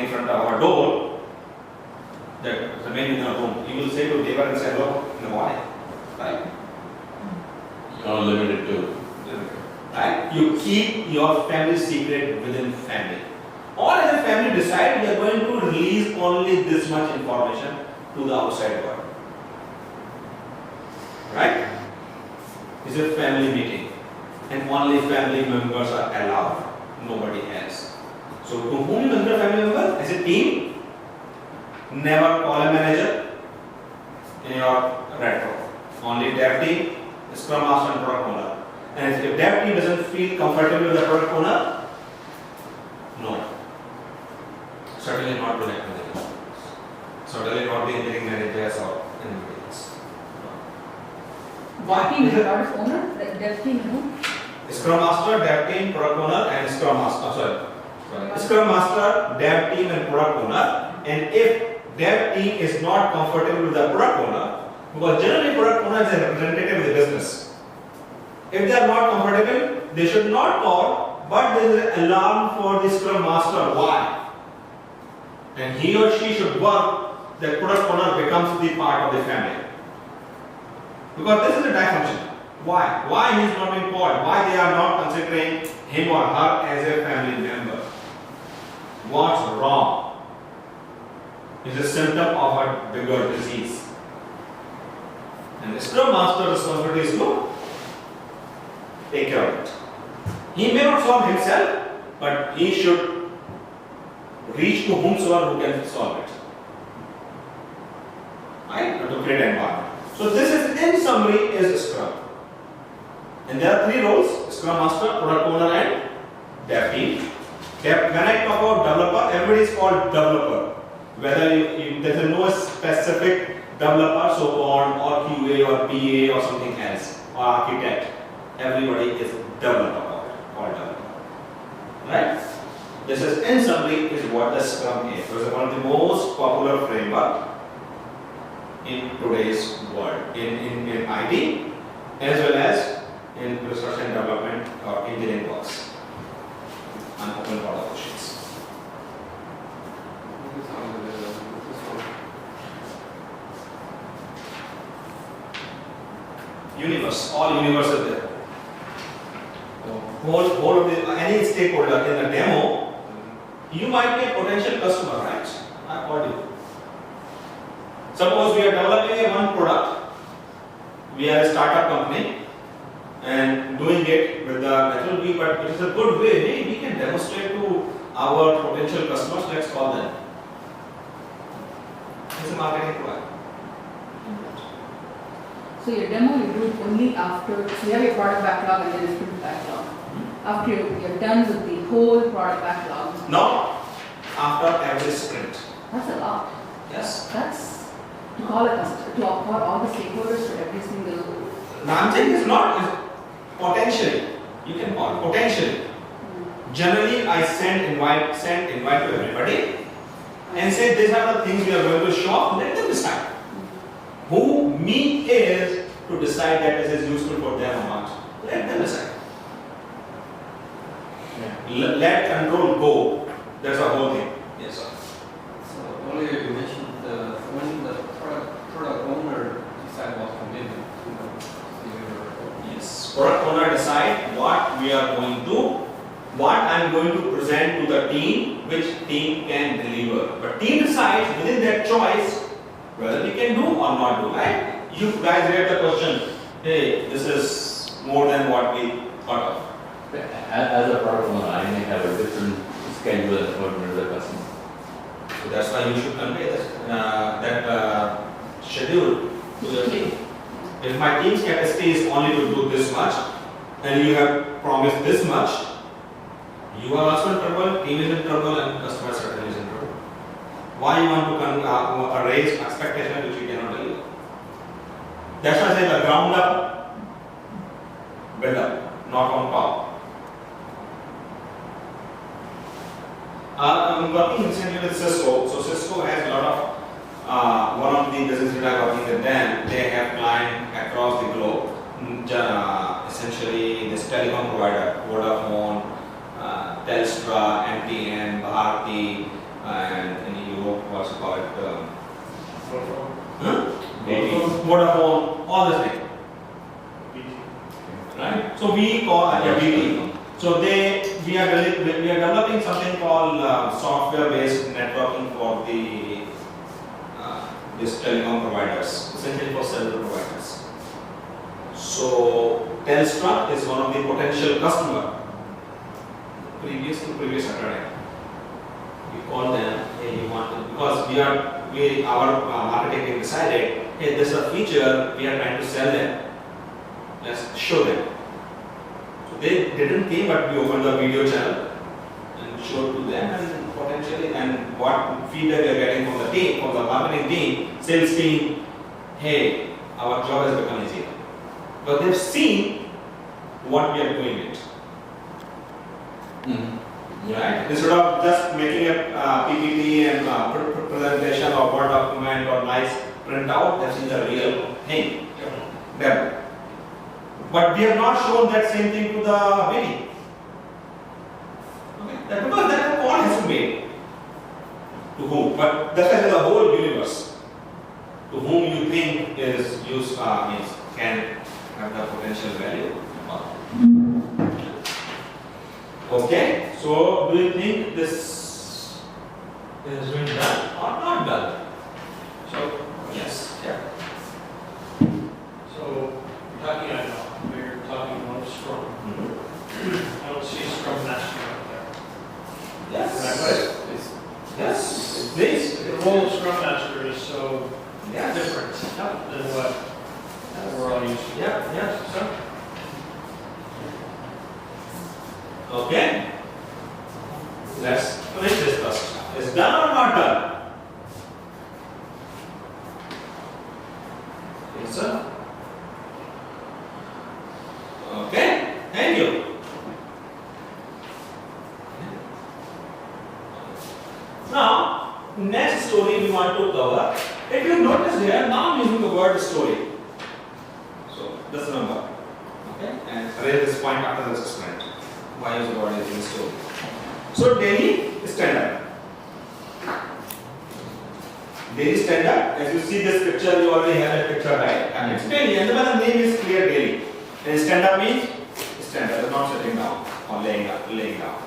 in front of our door, that remain in our room, you will say to neighbor and say hello in the morning, right? You are limited to. Right? You keep your family secret within family. Or as a family decide we are going to release only this much information to the outside world. Right? It's a family meeting and only family members are allowed, nobody else. So to whom you consider family member? As a team, never call a manager in your retro. Only dev team, scrum master and product owner. And if dev team doesn't feel comfortable with the product owner, no. Certainly not the manager. Certainly not the engineering managers or anybody else. Dev team is a product owner? The dev team, no? Scrum master, dev team, product owner and scrum master. Scrum master, dev team and product owner. And if dev team is not comfortable with the product owner, because generally product owner is a representative of the business. If they are not comfortable, they should not call, but there is an alarm for the scrum master. Why? And he or she should work that product owner becomes the part of the family. Because this is a dysfunction. Why? Why he is not being called? Why they are not considering him or her as a family member? What's wrong? It's a symptom of a bigger disease. And the scrum master responsibility is to take care of it. He may not solve himself, but he should reach to whomsoever who can solve it. Right? To create an environment. So this is, in summary, is Scrum. And there are three roles: Scrum Master, Product Owner and Dev Team. When I talk about developer, everybody is called developer. Whether there is no specific developer, so-called, or QA or BA or something else, or architect. Everybody is developer, called developer. Right? This is, in summary, is what the Scrum is. It is one of the most popular framework in today's world, in IT, as well as in research and development or engineering works. I'm open for other questions. Universe, all universe is there. Whole of the, any stakeholder in the demo, you might be a potential customer, right? I called you. Suppose we are developing a one product. We are a startup company and doing it with the natural way, but it is a good way. Hey, we can demonstrate to our potential customers. Let's call them. It's a marketing plan. So your demo you do it only after, so you have your product backlog and then a sprint backlog. After you're done with the whole product backlog. No, after every sprint. That's a lot. Yes. That's to call a customer, to call all the stakeholders for every single. The answer is not, is potentially. You can call it potentially. Generally, I send invite to everybody and say these are the things we are going to show. Let them decide. Who me is to decide that this is useful for them or not. Let them decide. Let control go. That's the whole thing. Yes, sir. So earlier you mentioned when the product owner decide what commitment to Yes. Product owner decide what we are going to, what I am going to present to the team, which team can deliver. But team decides within that choice whether we can do or not do. Right? You guys read the question. Hey, this is more than what we thought of. As a product owner, I may have a different schedule and appointment with the customer. So that's why you should convey that schedule to the team. If my team's capacity is only to do this much, and you have promised this much, you are also in trouble, team is in trouble, and customer certainly is in trouble. Why you want to raise expectation which you cannot deliver? That's why I say the ground up, build up, not on top. I'm working recently with Cisco. So Cisco has a lot of, one of the businesses that I'm working with them, they have clients across the globe. Essentially this telecom provider, Vodafone, Telstra, MTN, Bharti, and in Europe, what's it called? BT. Vodafone, all this thing. Right? So we call BT. So we are developing something called software-based networking for the this telecom providers, essentially for cellular providers. So Telstra is one of the potential customer. Previous Saturday, we called them. Hey, you want to, because our marketing team decided, hey, this is a feature we are trying to sell them. Let's show them. So they didn't think, but we opened the video channel and showed to them, and potentially, and what feedback we are getting from the team, from the marketing team, sales team, hey, our job has become easier. But they've seen what we are doing it. Right? Instead of just making a PPT and presentation or Word document or nice printout, that's the real thing. Them. But we have not shown that same thing to the meeting. Okay? Because that call has been made. To whom? But that is the whole universe. To whom you think is used means can have the potential value. Okay, so do you think this is being done or not done? So, Yes. Yeah. so talking, I know, we're talking about Scrum. I don't see a Scrum Master out there. Yes. Right. Yes. Please. The role of Scrum Master is so Yes. different than what we're all used to. Yeah. Yeah. So. Okay. Let's finish this first. Is done or not done? Yes, sir. Okay. Thank you. Now, next story we want to cover. If you notice here, now I'm using the word story. So, just remember. Okay? And raise this point after this experiment. Why is the word using story? So, daily stand-up. Daily stand-up. As you see this picture, you already have a picture, right? And it's daily. And the name is clear daily. And stand-up means stand-up, not sitting down or laying down.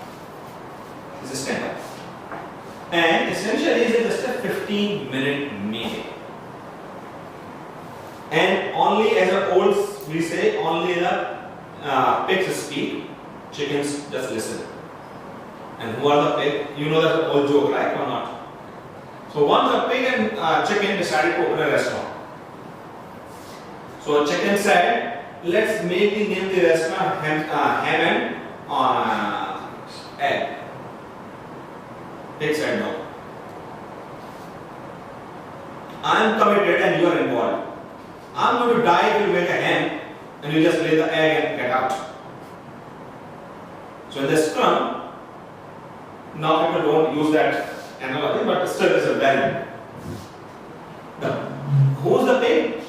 This is stand-up. And essentially it is just a 15-minute meeting. And only as a old, we say, only the pigs speak, chickens just listen. And who are the pig? You know that old joke, right, or not? So once a pig and chicken decided to open a restaurant. So chicken said, let's make the name of the restaurant ham and egg. Pig said no. I am committed and you are involved. I am going to die if you make a ham and you just lay the egg and get out. So in the Scrum, now people don't use that analogy, but still is a value. Who's the pig?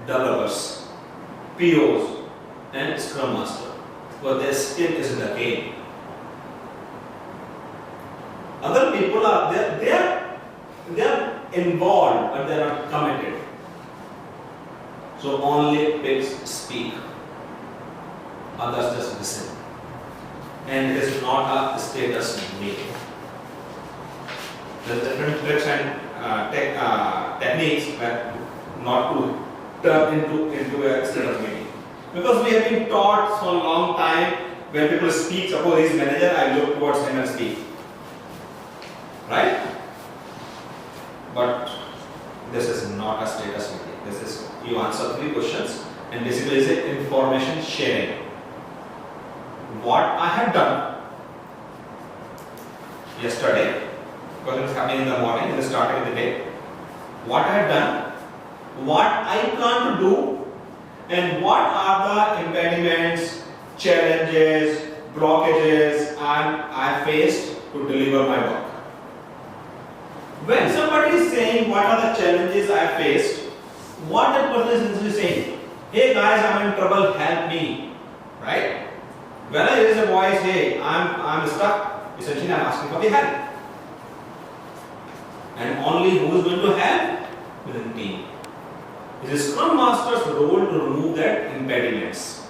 Developers, POs, and Scrum Master. But their skin is in the game. Other people are they are involved, but they are not committed. So only pigs speak. Others just listen. And it is not a status meeting. The different tricks and techniques that not to turn into a status meeting. Because we have been taught for a long time when people speak, suppose he is manager, I look towards him and speak. Right? But this is not a status meeting. This is you answer 3 questions and basically is information sharing. What I have done yesterday, because it is happening in the morning, it is starting in the day. What I have done, what I plan to do, and what are the impediments, challenges, blockages I faced to deliver my work. When somebody is saying what are the challenges I faced, what that person is essentially saying, hey guys, I'm in trouble, help me, right? When I raise a voice, hey, I'm stuck, essentially I'm asking for the help. and only who is going to help within the team. It is Scrum Master's role to remove that impediments.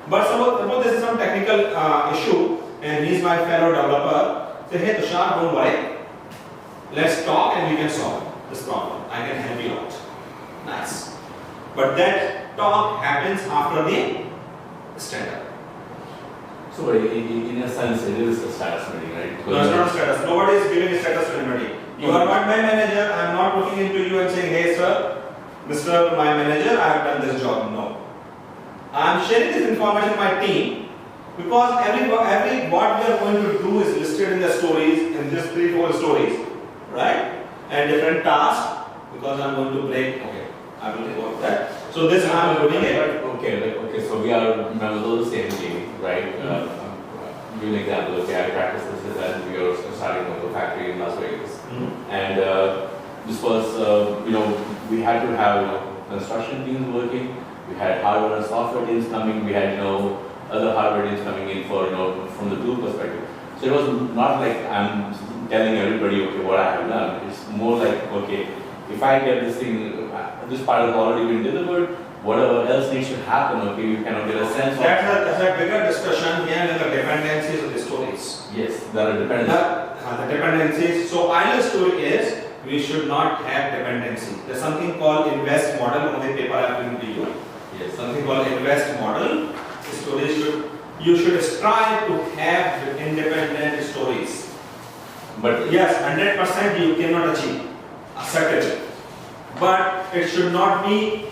But suppose this is some technical issue and he is my fellow developer. Say, hey Tushar, don't worry. Let's talk and we can solve this problem. I can help you out. Nice. But that talk happens after the stand-up. So in a sense, it is a status meeting, right? No, it's not a status. Nobody is giving a status to anybody. You are not my manager. I am not looking into you and saying, hey sir, Mr. My manager, I have done this job. No. I am sharing this information with my team because every what we are going to do is listed in the stories, in just 3-4 stories, right? And different tasks because I am going to break. Okay, I will take about that. So this I am doing it. Okay. So we are members of the same team, right? Give an example. Okay, I practice this and we are starting a factory in Las Vegas, and this was we had to have construction teams working. We had hardware and software teams coming. We had other hardware teams coming in for from the tool perspective. So it was not like I'm telling everybody okay what I have done. It's more like okay, if I get this thing, this part has already been delivered. Whatever else needs to happen, okay, you cannot get a sense. That's a bigger discussion here in the dependencies of the stories. Yes, there are dependencies. The dependencies. So ideal story is we should not have dependency. There's something called invest model on the paper I have given to you. Yes. Something called invest model. You should strive to have independent stories. But yes, 100% you cannot achieve. Accept it. But it should not be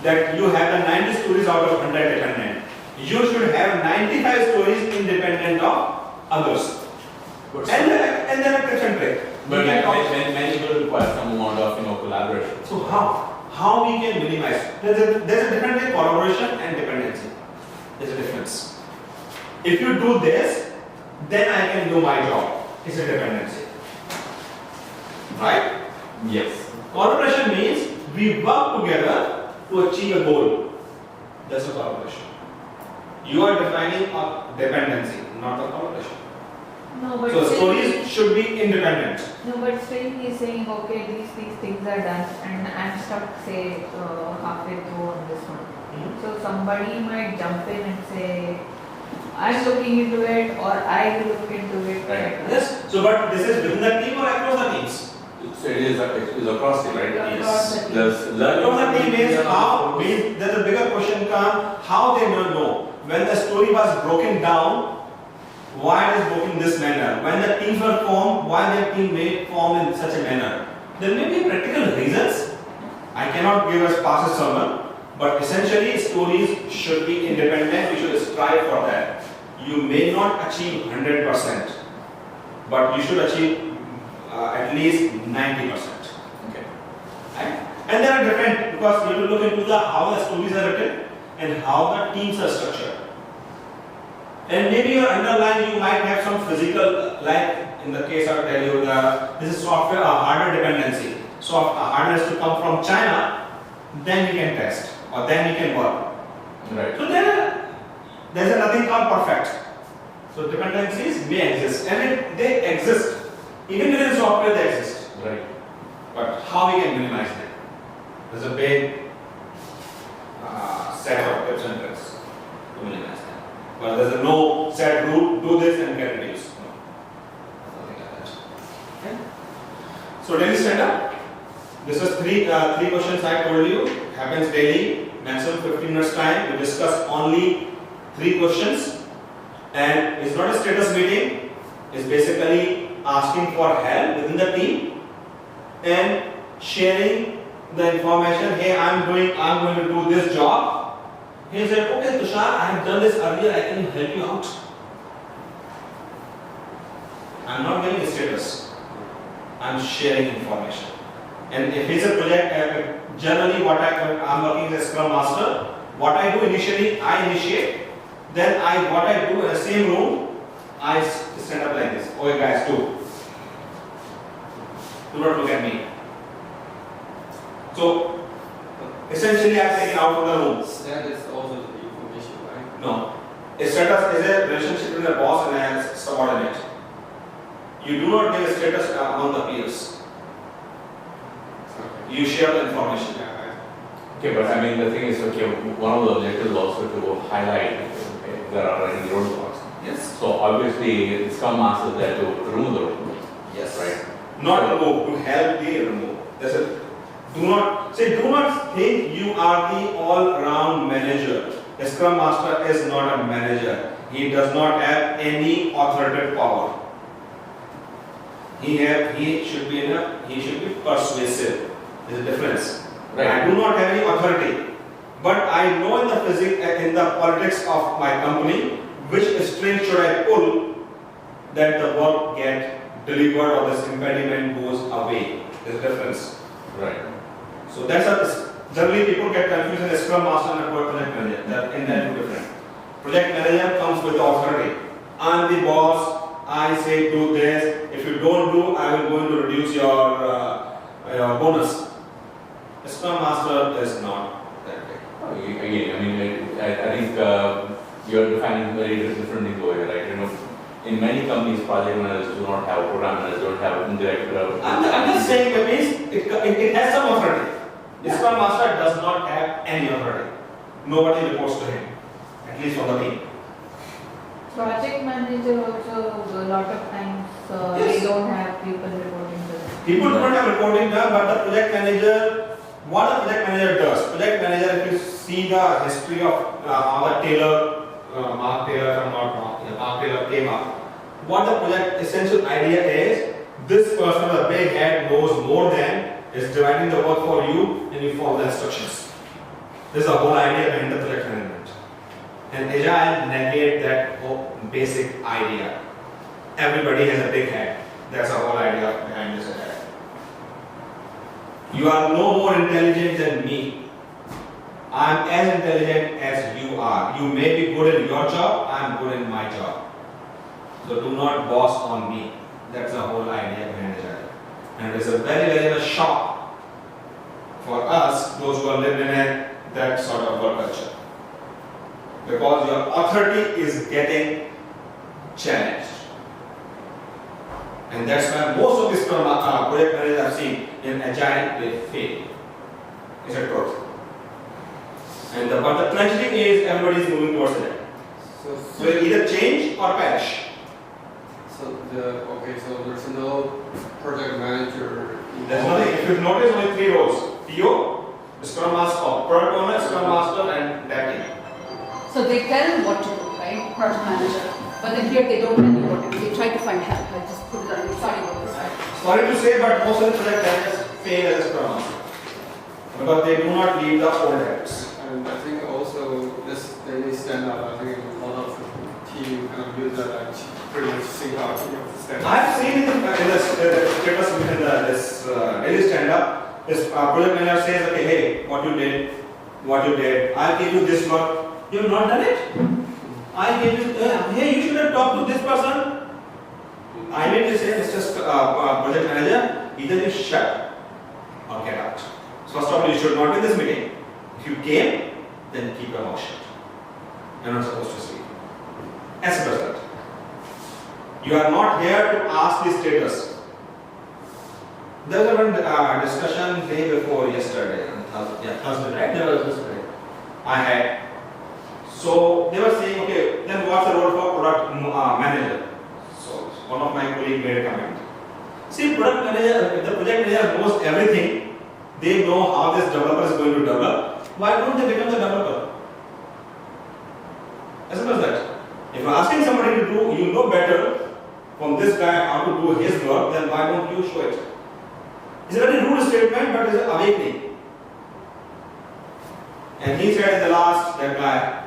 that you have the 90 stories out of 100 dependent. You should have 95 stories independent of others. And then a different trick. But many will require some amount of collaboration. So how we can minimize? There's a difference in collaboration and dependency. There's a difference. If you do this, then I can do my job. It's a dependency. Right? Yes. Collaboration means we work together to achieve a goal. That's a collaboration. You are defining a dependency, not a collaboration. No, but So still stories should be independent. No, but still he's saying, okay, these things are done and I'm stuck, say, halfway through on this one. So somebody might jump in and say, I'm looking into it or I will look into it. Right. Yes. So, but this is within the team or across the teams? So it is across the right? Across the team. There's Across the team is how, there's a bigger question come, how they don't know. When the story was broken down, why it is broken in this manner? When the teams were formed, why the team made formed in such a manner? There may be practical reasons. I cannot give us past a sermon, but essentially stories should be independent. We should strive for that. You may not achieve 100%, but you should achieve at least 90%. Okay. Right? And there are different, because you have to look into how the stories are written and how the teams are structured. And maybe your underlying you might have some physical, like in the case I'll tell you, this is software, hardware dependency. So hardware has to come from China, then we can test or then we can work. right. So there's nothing called perfect. So dependencies may exist and they exist. Even within software they exist. Right. But how we can minimize them? There's a big set of tips and tricks to minimize them. But there's no set rule, do this and get reduced. No. Nothing like that. Okay. So daily stand up. This is three questions I told you. Happens daily, maximum 15 minutes time. We discuss only 3 questions. And it's not a status meeting. It's basically asking for help within the team and sharing the information. Hey, I'm going to do this job. He said, okay, Tushar, I have done this earlier, I can help you out. I'm not giving a status. I'm sharing information. And if it's a project, generally I'm working as a Scrum Master, what I do initially, I initiate. Then what I do in the same room, I stand up like this. Okay guys, do not look at me. So, essentially I'm taken out of the room. That is also the information, right? No. A status is a relationship between a boss and a subordinate. You do not give a status among the peers. Okay. You share the information. Yeah, Okay, but I mean, the thing is, okay, one of the objectives is also to highlight if there are any roadblocks. Yes. So obviously, the Scrum Master is there to remove the roadblocks, Yes. right? Not remove, to help the remove. That's it. Do not think you are the all-round manager. A Scrum Master is not a manager. He does not have any authoritative power. He should be persuasive. There's a difference. Right. I do not have any authority, but I know in the politics of my company which string should I pull that the work get delivered or this impediment goes away. There's a difference. Right. So generally people get confused in a Scrum Master and a project manager. They're two different. Project manager comes with authority. I'm the boss. I say do this. If you don't do, I will going to reduce your bonus. A Scrum Master is not that way. Again, I mean, I think you're defining very different things over here, right? You know, in many companies, project managers do not have, program managers don't have indirect. I'm just saying that means it has some authority. The Scrum Master does not have any authority. Nobody reports to him, at least on the team. Project manager also, a lot of times, Yes. they don't have people reporting to them. People do not have reporting done, but the project manager, what a project manager does, project manager, if you see the history of how the Mark Taylor, if I'm not wrong, Mark Taylor came up, what the project essential idea is, this person with a big head knows more than, is dividing the work for you and you follow the instructions. This is the whole idea behind the project management. And Agile negate that whole basic idea. Everybody has a big head. That's the whole idea behind this Agile. You are no more intelligent than me. I am as intelligent as you are. You may be good in your job, I am good in my job. So do not boss on me. That's the whole idea behind Agile. And it is a very, very much shock for us, those who are living in that sort of work culture. Because your authority is getting challenged. And that's why most of these project managers I've seen in Agile, they fail. It's a truth. But the tragedy is everybody is moving towards it. So either change or perish. So there's no project manager. There's nothing. If you notice, only three roles: PO, Scrum Master, Product Owner, Scrum Master, and Dev Team. So they tell them what to do, right? Project manager. But then here they don't tell you what to do. They try to find help. I just put it on. Sorry about this. Sorry to say, but most of the project managers fail as a Scrum Master because they do not leave the old habits. And I think also this daily stand up, I think a lot of team kind of use that like pretty much sync out, stand up. I've seen in the status within this daily stand up, this project manager says, okay, hey, what you did, I'll give you this work. You have not done it? I gave you, hey, you should have talked to this person. I need to say, Mr. Project Manager, either you shut or get out. So first of all, you should not be in this meeting. If you came, then keep your mouth shut. You're not supposed to speak. As simple as that. You are not here to ask the status. There was a discussion day before yesterday, Thursday, right? There was yesterday. I had. So they were saying, okay, then what's the role for product manager? So one of my colleagues made a comment. See, product manager, if the project manager knows everything, they know how this developer is going to develop. Why don't they become the developer? As simple as that. If you're asking somebody to do, you know better from this guy how to do his work, then why don't you show it? It's a very rude statement, but it's awakening. And he said in the last, that guy,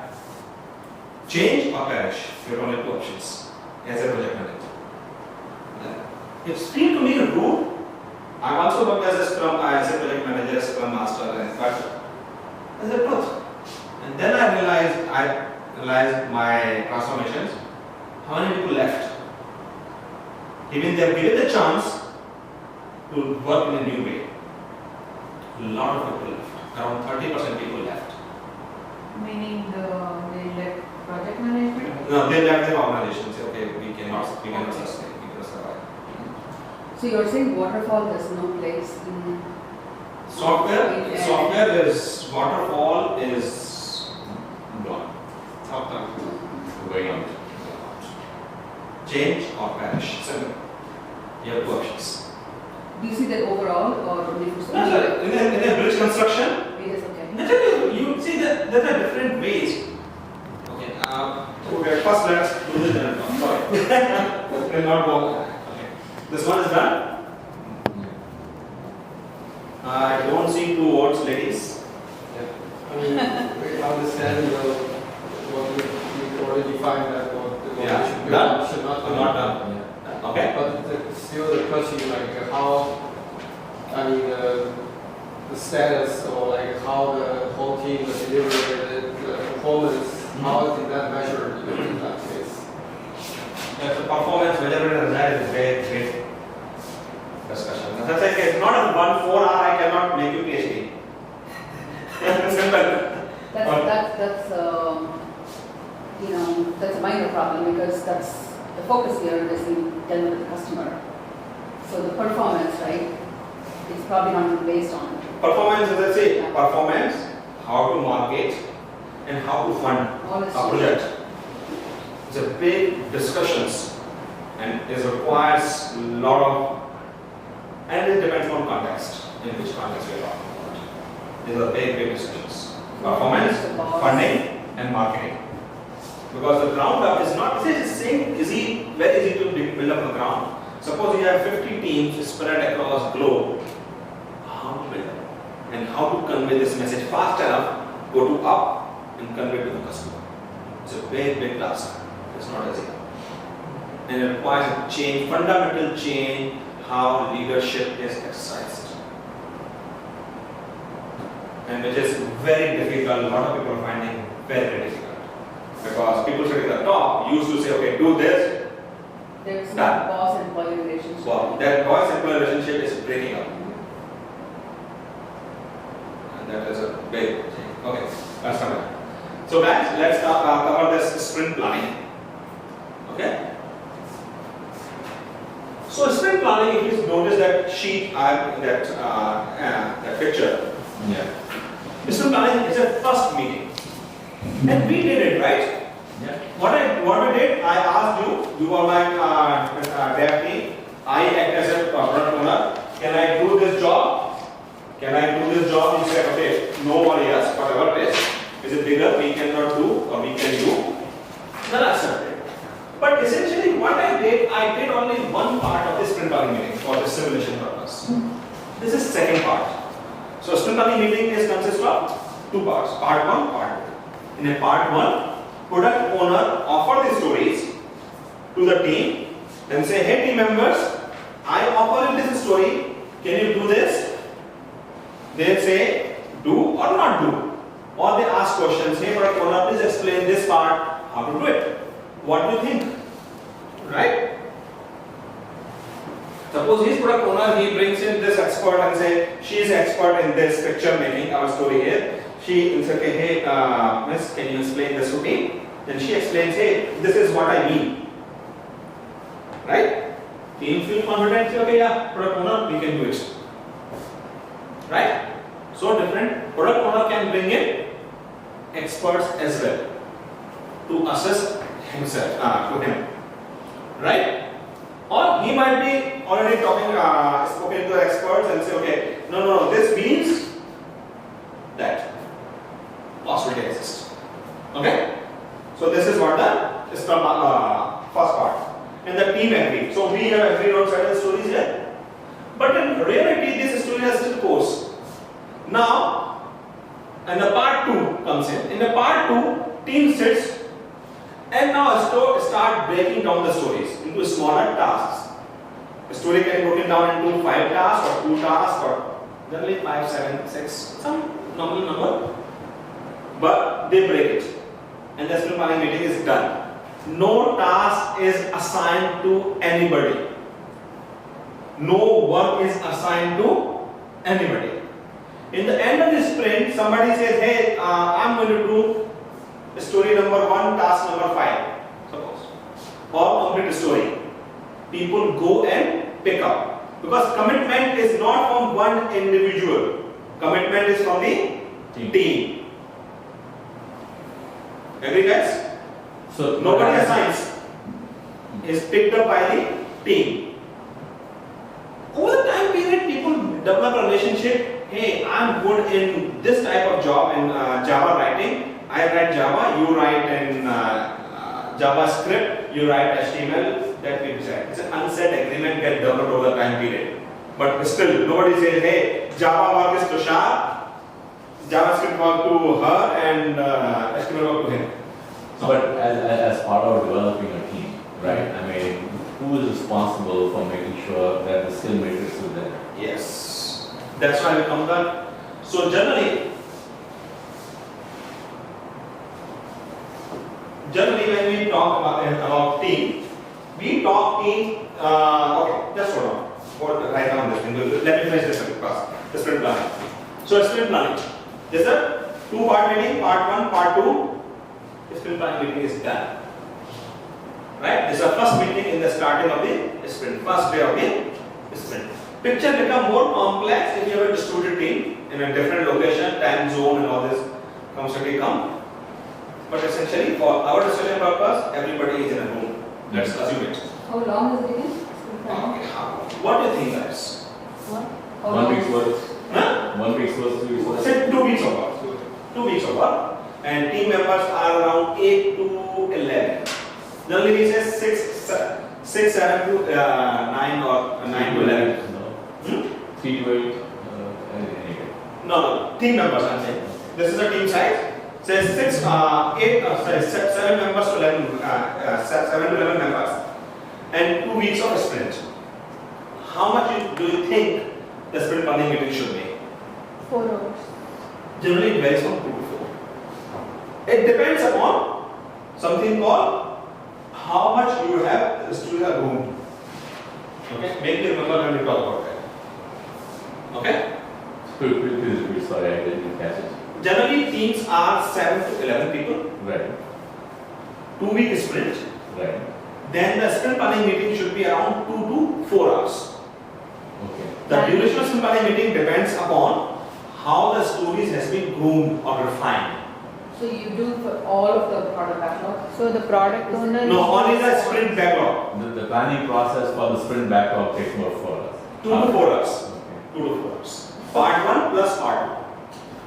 change or perish. You have only two options as a project manager. It's feel to me rude. I also worked as a project manager, Scrum Master, and but as a truth. And then I realized my transformations. How many people left? Even they have given the chance to work in a new way. A lot of people left. Around 30% people left. Meaning they left project management? No, they left the organization. Say, okay, we cannot sustain, we cannot survive. So you're saying waterfall has no place in Software is waterfall is gone. Top down. Going on. Change or perish. Simple. You have two options. Do you see that overall or only for No, sir. In a bridge construction, It is okay. I tell you see that there are different ways. Okay. Okay. First, let's do this. Then I'll sorry. We'll not go. Okay. This one is done. I don't see two words, ladies. I mean, we understand what we already defined that what the Yeah. should be Done? should not be. Not done. Okay. But still the question like how, I mean, the status or like how the whole team delivered the performance, how is that measured in that case? Yeah, the performance measurement and that is very great discussion. That's like it's not a 1 4 hour. I cannot make you PhD. Simple. That's you know, that's a minor problem because that's the focus here is in dealing with the customer. So the performance, right, is probably not based on. Performance, let's say performance, how to market, and how to fund All a this project. It's a big discussions, and it requires a lot of, and it depends on context, in which context we are talking about. These are big discussions. Performance, funding, and marketing. Because the ground up is not, it's easy, very easy to build up the ground. Suppose you have 50 teams spread across globe, how to build them and how to convey this message fast enough, go to up and convey to the customer. It's a big task. It's not easy. And it requires a change, fundamental change, how leadership is exercised. And which is very difficult, a lot of people are finding very difficult. Because people sitting at the top used to say, okay, do this. There's no Done. boss-employee relationship. Well, that boss-employee relationship is breaking up. And that is a big thing. Okay, that's fine. So guys, let's cover this sprint planning. Okay? So sprint planning, if you notice that sheet, that picture. Yeah. Sprint planning is a first meeting. And we did it, right? Yeah. What I did, I asked you, you are my dev team, I act as a product owner, can I do this job? Can I do this job? You said, okay, no or yes, whatever it is it bigger, we cannot do or we can do? Then I accepted. But essentially what I did only one part of the sprint planning meeting for the simulation purpose. This is second part. So sprint planning meeting is consists of two parts, part 1, part 2. In a part 1, product owner offer the stories to the team and say, hey team members, I offer you this story, can you do this? They say, do or not do. Or they ask questions, hey product owner, please explain this part, how to do it. What do you think? Right? Suppose his product owner, he brings in this expert and say, she is expert in this picture making, our story here. She will say, okay, hey, miss, can you explain this to me? Then she explains, hey, this is what I mean. Right? Team feel confident, say, okay, yeah, product owner, we can do it. Right? So different. Product owner can bring in experts as well to assist himself, to him. Right? Or he might be already spoken to the experts and say, okay, no, this means that possibility exists. Okay? So this is what the Scrum first part. And the team agreed. So we have agreed on certain stories here. But in reality, this story has still course. Now, and the part 2 comes in. In the part 2, team sits and now start breaking down the stories into smaller tasks. The story can be broken down into 5 tasks or 2 tasks or generally 5, 7, 6, some normal number. But they break it. And the sprint planning meeting is done. No task is assigned to anybody. No work is assigned to anybody. In the end of the sprint, somebody says, hey, I'm going to do story number 1, task number 5, suppose. Or complete the story. People go and pick up. Because commitment is not from one individual. Commitment is from the team. Agree guys? So Nobody assigns. Is picked up by the team. Over the time period, people develop a relationship. Hey, I'm good in this type of job in Java writing. I write Java, you write in JavaScript, you write HTML. That we decide. It's an unsaid agreement get developed over the time period. But still, nobody says, hey, Java work is to Shah, JavaScript work to her, and HTML work to him. But as part of developing a team, right? I mean, who is responsible for making sure that the skill matrix is there? Yes, that's why we come back. So generally when we talk about team, we talk team. Okay, just hold on. Write down this thing. Let me finish this class. The sprint planning. So sprint planning. This is a two-part meeting. Part 1, part 2. The sprint planning meeting is done. Right? This is the first meeting in the starting of the sprint. First day of the sprint. Picture become more complex if you have a distributed team in a different location, time zone, and all this complexity come. But essentially, for our discussion purpose, everybody is in a room. Let's assume it. How long is it again? Okay, what do you think, guys? What? How 1 long? week's worth. Huh? 1 week's worth, 2 weeks worth. Say 2 weeks of work. 2 weeks of work. And team members are around 8 to 11. Generally, we say 6, 7 to 9 or 9 to 11. No. Hmm? 3 to 8. Anyway. No, team members, I'm saying. This is a team size. Say 7 members to 11, 7 to 11 members. And 2 weeks of sprint. How much do you think the sprint planning meeting should be? 4 hours. Generally, it varies from 2 to 4. It depends upon something called how much you have still have room. Okay, make me remember when we talk about that. Okay. Please, sorry, I didn't catch it. Generally, teams are 7 to 11 people. Right. 2-week sprint. Right. Then the sprint planning meeting should be around 2 to 4 hours. Okay. The duration of sprint planning meeting depends upon how the stories has been groomed or refined. So you do for all of the product backlog? So the product owner. No, only the sprint backlog. The planning process for the sprint backlog takes more 4 hours. 2 to 4 hours. Okay. 2 to 4 hours. Part 1 plus part 2.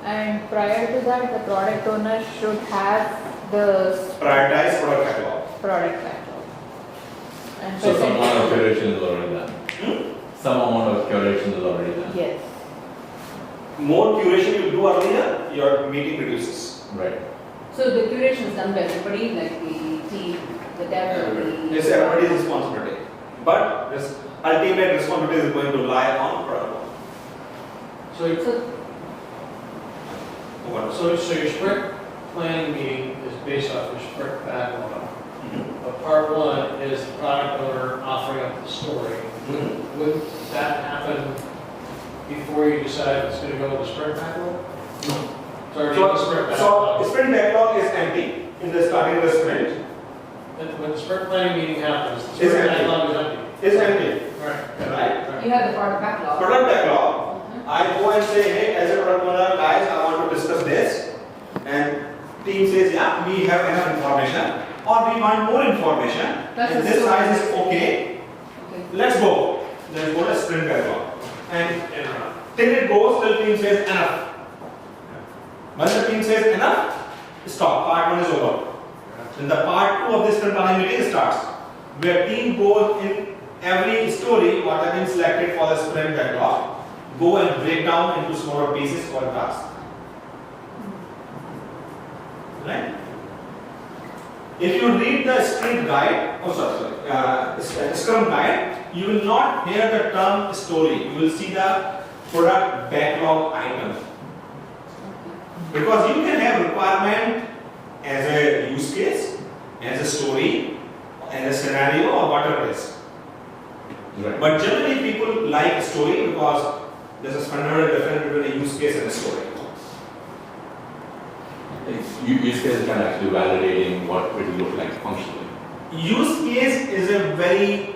And prior to that, the product owner should have the Prioritize product backlog. product backlog. And So some amount of present- curation is already done. Hmm? Some amount of curation is already done. Yes. More curation you do earlier, your meeting reduces. Right. So the curation is done by everybody, like the team, the dev, the... It's everybody's responsibility. But this ultimate responsibility is going to lie on product owner. So, What? so your sprint planning meeting is based off your sprint backlog. Mhm. But part 1 is the product owner offering up the story. Mhm. Would that happen before you decide it's going to go with the sprint backlog? So already in the sprint So backlog. sprint backlog is empty in the starting of the sprint. And when the sprint planning meeting happens, the It's sprint empty. backlog is empty. It's empty. Right. Right. You have the product backlog. Product backlog. Mhm. I go and say, hey, as a product owner, guys, I want to discuss this. And team says, yeah, we have enough information. Or we want more information. That's And a this story. size is okay. Okay. Let's go. Let's go to sprint backlog. And till it goes, till team says enough. Once the team says enough, stop. Part 1 is over. Then the part 2 of this sprint planning meeting starts. Where team goes in every story, what has been selected for the sprint backlog, go and break down into smaller pieces for tasks. Right? If you read the sprint guide, Scrum guide, you will not hear the term story. You will see the product backlog item. Because you can have requirement as a use case, as a story, as a scenario, or whatever it is. Right. But generally, people like a story because there's a fundamental difference between a use case and a story. Use case is kind of actually validating what it will look like functionally. Use case is a very